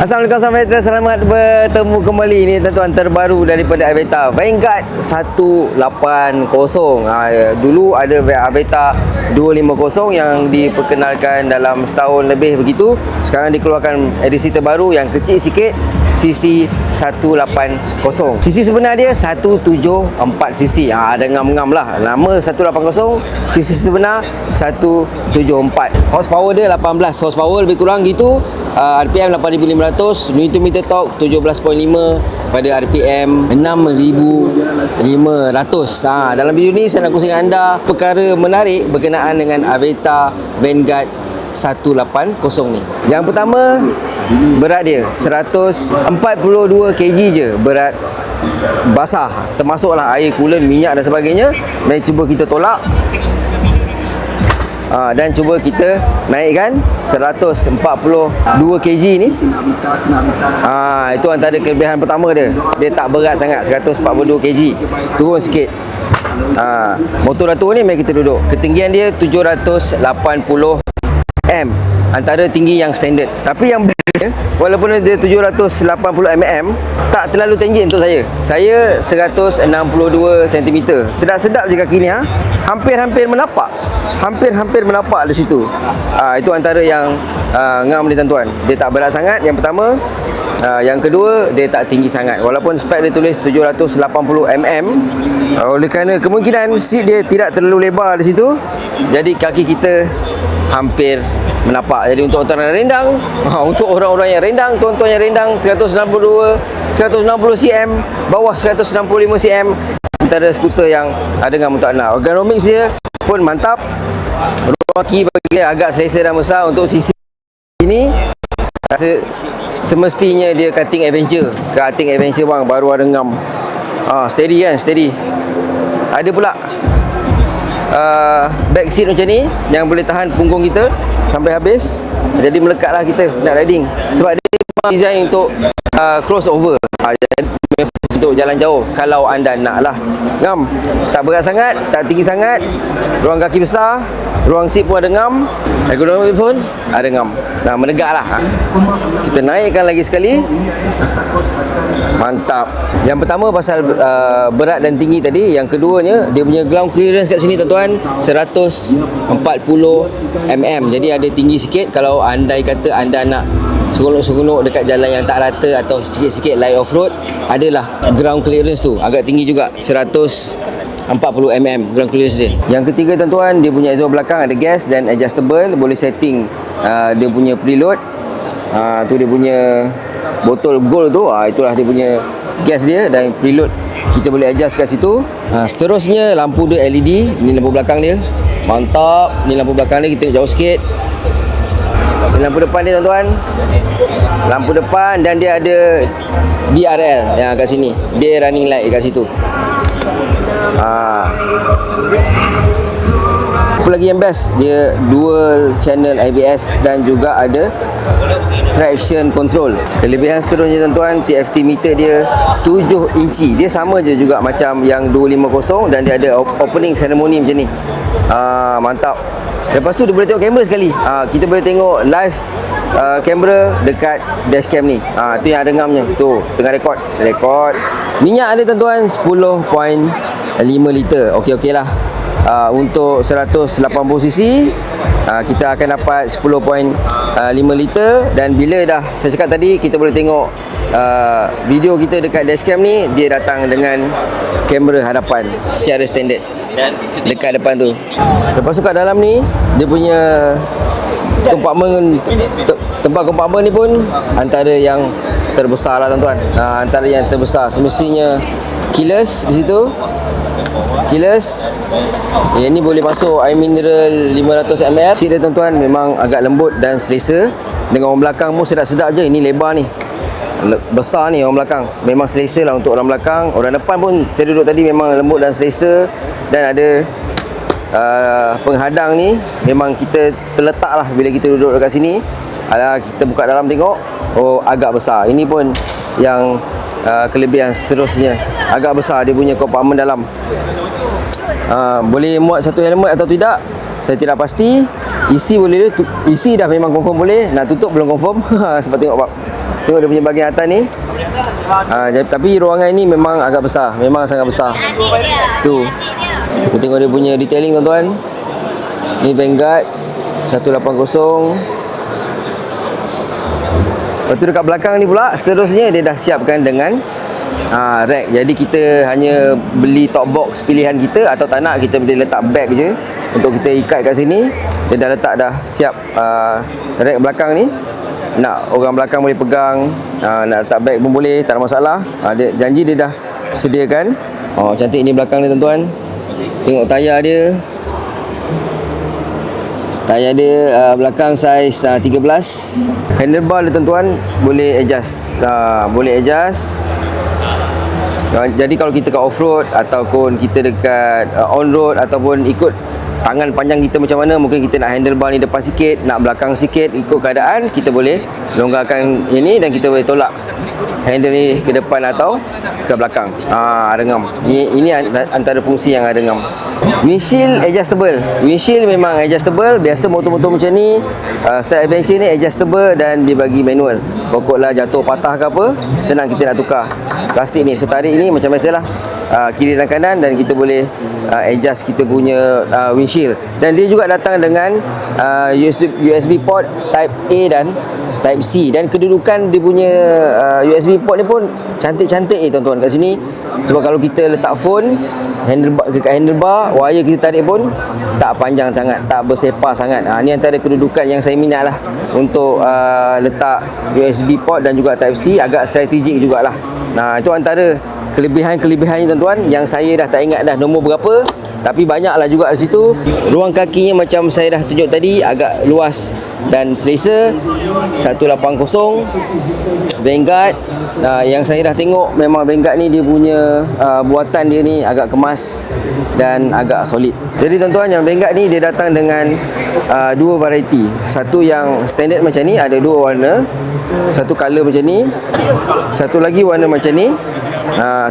Assalamualaikum sahabat Aveta, selamat bertemu kembali. Ini tuan-tuan terbaru daripada Aveta Vanguard 180. Dulu ada Aveta 250 yang diperkenalkan dalam setahun lebih begitu. Sekarang dikeluarkan edisi terbaru yang kecil sikit, cc 180. Cc sebenar dia 174 cc. Ada ngam-ngam lah. Nama 180, cc sebenar 174. Horsepower dia 18 horsepower lebih kurang gitu. RPM 8500, Nm torque 17.5 pada RPM 6500. Dalam video ni saya nak kongsi dengan anda perkara menarik berkenaan dengan Aveta Vanguard 180 ni. Yang pertama, berat dia 142 kg je, berat basah, termasuklah air, coolant, minyak dan sebagainya. Mari cuba kita tolak. Dan cuba kita naikkan 142 kg ni. Itu antara kelebihan pertama dia. Dia tak berat sangat, 142 kg. Turun sikit. Motor Dato' ni mari kita duduk. Ketinggian dia 780 mm, antara tinggi yang standard. Tapi yang best, walaupun dia 780 mm, tak terlalu tinggi untuk saya. Saya 162 cm. Sedap-sedap je kaki ni. Hampir-hampir menapak. Hampir-hampir menapak di situ. Itu antara yang ngam dia tuan-tuan. Dia tak berat sangat, yang pertama. Yang kedua, dia tak tinggi sangat. Walaupun spek dia tulis 780 mm, oleh kerana kemungkinan seat dia tidak terlalu lebar di situ, jadi kaki kita hampir menapak. Jadi untuk orang yang rendang, untuk orang-orang yang rendang, tuan-tuan yang rendang 160 cm, bawah 165 cm, antara skuter yang ada dengan untuk anda. Ergonomics dia pun mantap. Ruang kaki bagi agak selesa dan besar. Untuk sisi ini semestinya dia cutting adventure. Cutting adventure bang, baru ada ngam. Steady kan, steady. Ada pula back seat macam ni yang boleh tahan punggung kita sampai habis. Jadi melekatlah kita nak riding. Sebab dia design untuk crossover. Jadi untuk jalan jauh kalau anda nak lah. Ngam, tak berat sangat, tak tinggi sangat, ruang kaki besar, ruang seat pun ada ngam, ergonomi pun ada ngam. Menegak lah. Kita naikkan lagi sekali. Mantap. Yang pertama pasal berat dan tinggi tadi. Yang keduanya, dia punya ground clearance kat sini tuan-tuan 140 mm. Jadi ada tinggi sikit. Kalau andai kata anda nak seronok-seronok dekat jalan yang tak rata atau sikit-sikit light off-road, adalah ground clearance tu agak tinggi juga, 140 mm ground clearance dia. Yang ketiga tuan-tuan, dia punya exhaust belakang ada gas dan adjustable. Boleh setting dia punya preload. Tu dia punya botol gold tu, itulah dia punya gas dia dan preload. Kita boleh adjust kat situ. Seterusnya, lampu dia LED. Ni lampu belakang dia, mantap. Ni lampu belakang dia, kita jauh sikit. Ini lampu depan dia tuan-tuan, lampu depan, dan dia ada DRL yang kat sini. Dia running light kat situ. Apa lagi yang best, dia dual channel ABS dan juga ada traction control. Kelebihan seterusnya tuan-tuan, TFT meter dia 7 inci. Dia sama je juga macam yang 250 dan dia ada opening ceremony macam ni. Mantap. Lepas tu dia boleh tengok kamera sekali. Kita boleh tengok live kamera dekat dashcam ni. Tu yang ada ngamnya. Tu tengah rekod. Minyak ada tuan-tuan 10.5 liter. Okey lah. Untuk 180 cc kita akan dapat 10.5 liter. Dan bila dah saya cakap tadi, kita boleh tengok video kita dekat dashcam ni, dia datang dengan kamera hadapan secara standard dekat depan tu. Lepas tu kat dalam ni, dia punya tempat kompartmen ni pun antara yang terbesar lah tuan-tuan. Antara yang terbesar. Semestinya keyless di situ. Keyless. Yang ni boleh masuk air mineral 500 ml. Seat dia tuan-tuan memang agak lembut dan selesa. Dengan orang belakang pun sedap-sedap je. Ini lebar ni, besar ni orang belakang. Memang selesa lah untuk orang belakang. Orang depan pun saya duduk tadi memang lembut dan selesa. Dan ada penghadang ni, memang kita terletak lah bila kita duduk dekat sini. Kita buka dalam tengok, agak besar. Ini pun yang kelebihan seterusnya, agak besar dia punya kompartmen dalam. Boleh muat satu helmet atau tidak, saya tidak pasti. Isi boleh, isi dah memang confirm boleh. Nak tutup belum confirm. Sebab tengok Tengok dia punya bahagian atas ni. Tapi ruangan ini memang agak besar, memang sangat besar. Tu. Kita tengok dia punya detailing tuan-tuan. Ni Vanguard 180. Lepas tu dekat belakang ni pula seterusnya dia dah siapkan dengan rack. Jadi kita hanya beli top box pilihan kita, atau tak nak kita boleh letak bag je untuk kita ikat kat sini. Dia dah letak dah siap rack belakang ni. Nak orang belakang boleh pegang, nak letak bag pun boleh, tak ada masalah. Dia janji dia dah sediakan. Cantik ni belakang ni tuan-tuan. Tengok tayar dia. Tayar dia belakang saiz 13. Handlebar dia tuan-tuan boleh adjust. Boleh adjust. Jadi kalau kita kat off-road ataupun kita dekat on-road ataupun ikut tangan panjang kita macam mana, mungkin kita nak handlebar ni depan sikit, nak belakang sikit, ikut keadaan kita boleh longgarkan ini dan kita boleh tolak handle ni ke depan atau ke belakang. Rengam. Ini antara fungsi yang ada rengam. Windshield adjustable. Windshield memang adjustable. Biasa motor-motor macam ni, Style Adventure ni adjustable dan dia bagi manual. Pokok lah jatuh patah ke apa, senang kita nak tukar. Plastik ni, setarik ni macam biasalah, kiri dan kanan, dan kita boleh adjust kita punya windshield. Dan dia juga datang dengan USB port Type A dan Type C. Dan kedudukan dia punya USB port ni pun cantik-cantik tuan-tuan kat sini. Sebab kalau kita letak phone dekat handlebar, wire kita tarik pun tak panjang sangat, tak bersepah sangat. Ni antara kedudukan yang saya minat lah untuk letak USB port dan juga Type C. Agak strategik jugalah. Itu antara kelebihan-kelebihan ni tuan-tuan, yang saya dah tak ingat dah nombor berapa. Tapi banyaklah juga di situ. Ruang kakinya macam saya dah tunjuk tadi, agak luas dan selesa. 180 Vanguard. Yang saya dah tengok memang Vanguard ni dia punya buatan dia ni agak kemas dan agak solid. Jadi tuan-tuan, yang Vanguard ni dia datang dengan dua variety. Satu yang standard macam ni, ada dua warna. Satu color macam ni, satu lagi warna macam ni,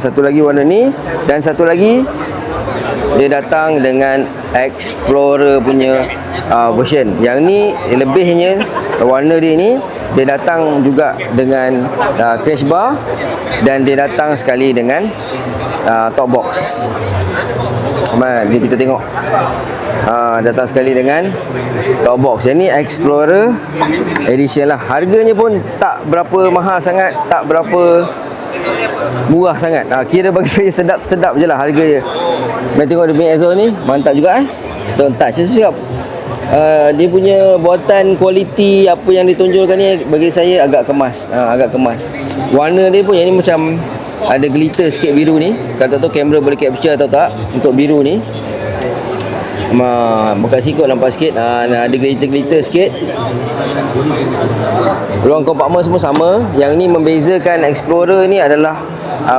satu lagi warna ni, dan satu lagi dia datang dengan Explorer punya version. Yang ni lebihnya warna dia ni, dia datang juga dengan crash bar, dan dia datang sekali dengan top box. Ni kita tengok, datang sekali dengan top box. Yang ni Explorer Edition lah. Harganya pun tak berapa mahal sangat, tak berapa murah sangat. Kira bagi saya sedap-sedap je lah harga dia. Main tengok dia punya exhaust ni, mantap juga Don't touch. Saya cakap dia punya buatan kualiti apa yang ditonjolkan ni bagi saya agak kemas. Warna dia pun yang ni macam ada glitter sikit biru ni. Kalau tak tahu kamera boleh capture atau tak untuk biru ni. Buka sikit nampak sikit, ada glitter-glitter sikit. Ruang kompartmen semua sama. Yang ni membezakan Explorer ni adalah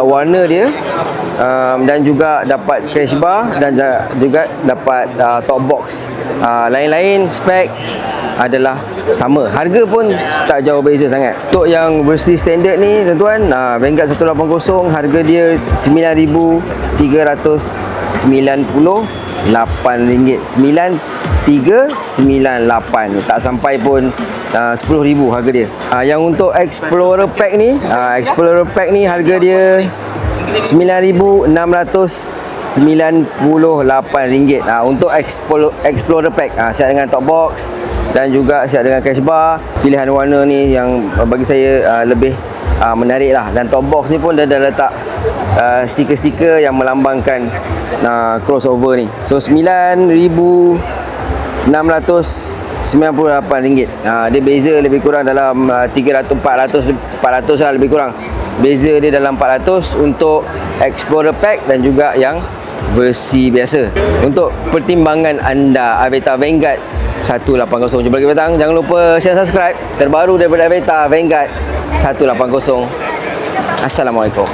warna dia, dan juga dapat crash bar, dan juga dapat top box. Lain-lain spek adalah sama. Harga pun tak jauh beza sangat. Untuk yang versi standard ni tuan-tuan, Vanguard 180, harga dia RM9,398. RM9,398. Tak sampai pun RM10,000 harga dia. Yang untuk Explorer Pack ni, Explorer Pack ni harga dia RM9,698. Untuk Explorer Pack, siap dengan top box dan juga siap dengan crash bar. Pilihan warna ni yang bagi saya lebih menarik lah. Dan top box ni pun dah letak stiker-stiker yang melambangkan crossover ni. So RM9,698. Dia beza lebih kurang dalam 300-400 lah lebih kurang. Beza dia dalam 400 untuk Explorer Pack dan juga yang versi biasa. Untuk pertimbangan anda, Aveta Vanguard 180. Jumpa lagi petang. Jangan lupa share, subscribe. Terbaru daripada Aveta Vanguard 180. Assalamualaikum.